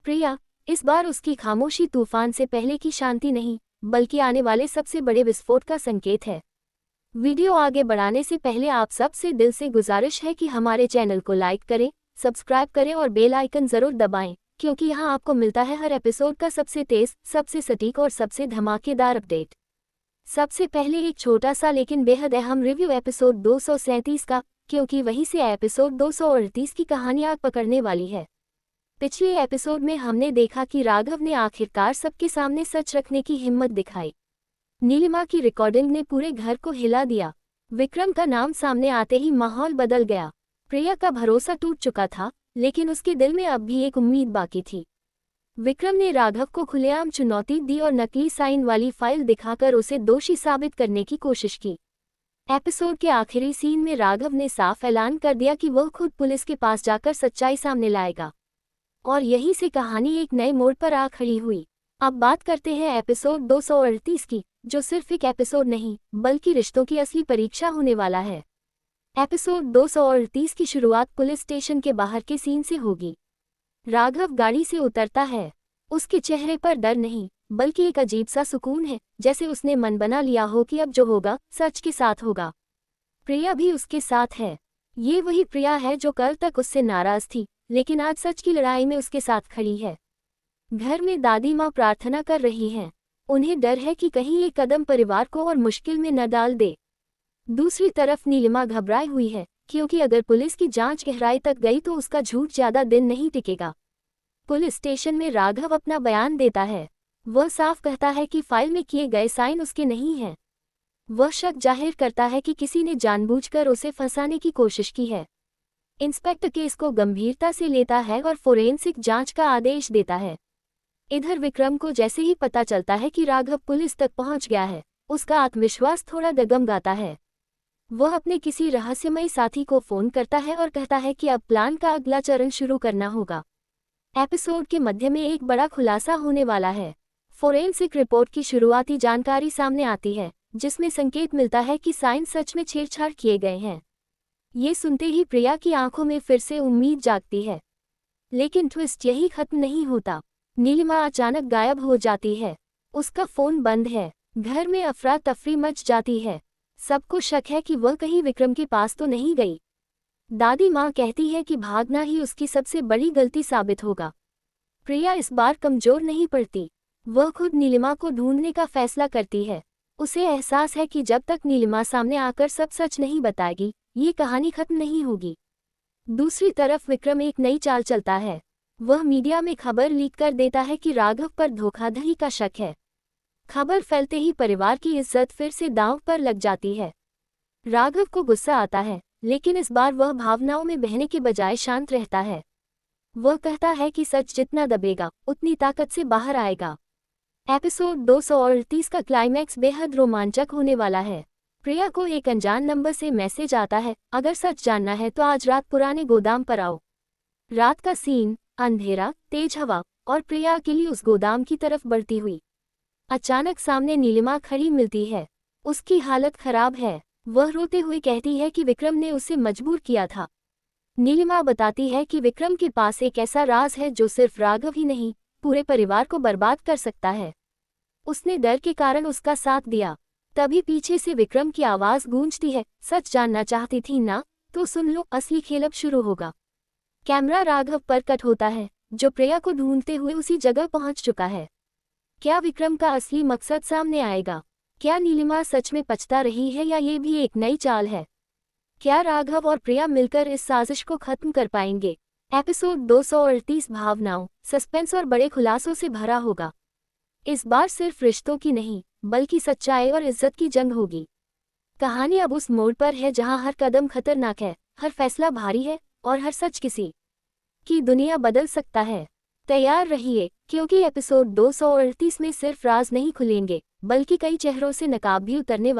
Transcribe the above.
प्रिया, इस बार उसकी खामोशी तूफान से पहले की शांति नहीं, बल्कि आने वाले सबसे बड़े विस्फोट का संकेत है। वीडियो आगे बढ़ाने से पहले आप सबसे दिल से गुजारिश है कि हमारे चैनल को लाइक करें, सब्सक्राइब करें और बेल आइकन जरूर दबाएं, क्योंकि यहाँ आपको मिलता है हर एपिसोड का सबसे तेज, सबसे सटीक और सबसे धमाकेदार अपडेट। सबसे पहले एक छोटा सा लेकिन बेहद अहम रिव्यू एपिसोड 237 का, क्योंकि वहीं से एपिसोड 238 की कहानी आग पकड़ने वाली है। पिछले एपिसोड में हमने देखा कि राघव ने आखिरकार सबके सामने सच रखने की हिम्मत दिखाई। नीलिमा की रिकॉर्डिंग ने पूरे घर को हिला दिया। विक्रम का नाम सामने आते ही माहौल बदल गया। प्रिया का भरोसा टूट चुका था, लेकिन उसके दिल में अब भी एक उम्मीद बाकी थी। विक्रम ने राघव को खुलेआम चुनौती दी और नकली साइन वाली फाइल दिखाकर उसे दोषी साबित करने की कोशिश की। एपिसोड के आखिरी सीन में राघव ने साफ ऐलान कर दिया कि वह खुद पुलिस के पास जाकर सच्चाई सामने लाएगा, और यहीं से कहानी एक नए मोड़ पर आ खड़ी हुई। अब बात करते हैं एपिसोड 238 की, जो सिर्फ एक एपिसोड नहीं, बल्कि रिश्तों की असली परीक्षा होने वाला है। एपिसोड 238 की शुरुआत पुलिस स्टेशन के बाहर के सीन से होगी। राघव गाड़ी से उतरता है। उसके चेहरे पर डर नहीं, बल्कि एक अजीब सा सुकून है, जैसे उसने मन बना लिया हो कि अब जो होगा सच के साथ होगा। प्रिया भी उसके साथ है। ये वही प्रिया है जो कल तक उससे नाराज थी, लेकिन आज सच की लड़ाई में उसके साथ खड़ी है। घर में दादी माँ प्रार्थना कर रही हैं। उन्हें डर है कि कहीं ये कदम परिवार को और मुश्किल में न डाल दे। दूसरी तरफ नीलिमा घबराई हुई है, क्योंकि अगर पुलिस की जांच गहराई तक गई तो उसका झूठ ज्यादा दिन नहीं टिकेगा। पुलिस स्टेशन में राघव अपना बयान देता है। वह साफ कहता है कि फाइल में किए गए साइन उसके नहीं हैं। वह शक जाहिर करता है कि किसी ने जानबूझकर उसे फंसाने की कोशिश की है। इंस्पेक्टर केस को गंभीरता से लेता है और फोरेंसिक जांच का आदेश देता है। इधर विक्रम को जैसे ही पता चलता है कि राघव पुलिस तक पहुंच गया है, उसका आत्मविश्वास थोड़ा डगमगाता है। वह अपने किसी रहस्यमयी साथी को फोन करता है और कहता है कि अब प्लान का अगला चरण शुरू करना होगा। एपिसोड के मध्य में एक बड़ा खुलासा होने वाला है। फोरेंसिक रिपोर्ट की शुरुआती जानकारी सामने आती है, जिसमें संकेत मिलता है कि साइन सच में छेड़छाड़ किए गए हैं। ये सुनते ही प्रिया की आंखों में फिर से उम्मीद जागती है। लेकिन ट्विस्ट यही खत्म नहीं होता। नीलिमा अचानक गायब हो जाती है। उसका फोन बंद है। घर में अफरा तफरी मच जाती है। सबको शक है कि वह कहीं विक्रम के पास तो नहीं गई। दादी माँ कहती है कि भागना ही उसकी सबसे बड़ी गलती साबित होगा। प्रिया इस बार कमजोर नहीं पड़ती। वह खुद नीलिमा को ढूंढने का फैसला करती है। उसे एहसास है कि जब तक नीलिमा सामने आकर सब सच नहीं बताएगी, ये कहानी खत्म नहीं होगी। दूसरी तरफ विक्रम एक नई चाल चलता है। वह मीडिया में खबर लीक कर देता है कि राघव पर धोखाधड़ी का शक है। खबर फैलते ही परिवार की इज्जत फिर से दांव पर लग जाती है। राघव को गुस्सा आता है, लेकिन इस बार वह भावनाओं में बहने के बजाय शांत रहता है। वह कहता है कि सच जितना दबेगा, उतनी ताकत से बाहर आएगा। एपिसोड 238 का क्लाइमैक्स बेहद रोमांचक होने वाला है। प्रिया को एक अनजान नंबर से मैसेज आता है, अगर सच जानना है तो आज रात पुराने गोदाम पर आओ। रात का सीन, अंधेरा, तेज हवा, और प्रिया अकेली उस गोदाम की तरफ बढ़ती हुई। अचानक सामने नीलिमा खड़ी मिलती है। उसकी हालत खराब है। वह रोते हुए कहती है कि विक्रम ने उसे मजबूर किया था। नीलिमा बताती है कि विक्रम के पास एक ऐसा राज है जो सिर्फ राघव ही नहीं, पूरे परिवार को बर्बाद कर सकता है। उसने डर के कारण उसका साथ दिया। तभी पीछे से विक्रम की आवाज गूंजती है, सच जानना चाहती थी ना? तो सुन लो, असली खेल अब शुरू होगा। कैमरा राघव पर कट होता है, जो प्रिया को ढूंढते हुए उसी जगह पहुंच चुका है। क्या विक्रम का असली मकसद सामने आएगा? क्या नीलिमा सच में पछता रही है, या ये भी एक नई चाल है? क्या राघव और प्रिया मिलकर इस साजिश को खत्म कर पाएंगे? एपिसोड 238 भावनाओं, सस्पेंस और बड़े खुलासों से भरा होगा। इस बार सिर्फ रिश्तों की नहीं, बल्कि सच्चाई और इज्जत की जंग होगी। कहानी अब उस मोड़ पर है जहां हर कदम खतरनाक है, हर फैसला भारी है, और हर सच किसी की दुनिया बदल सकता है। तैयार रहिए, क्योंकि एपिसोड 238 में सिर्फ राज नहीं खुलेंगे, बल्कि कई चेहरों से नकाब भी उतरने वाले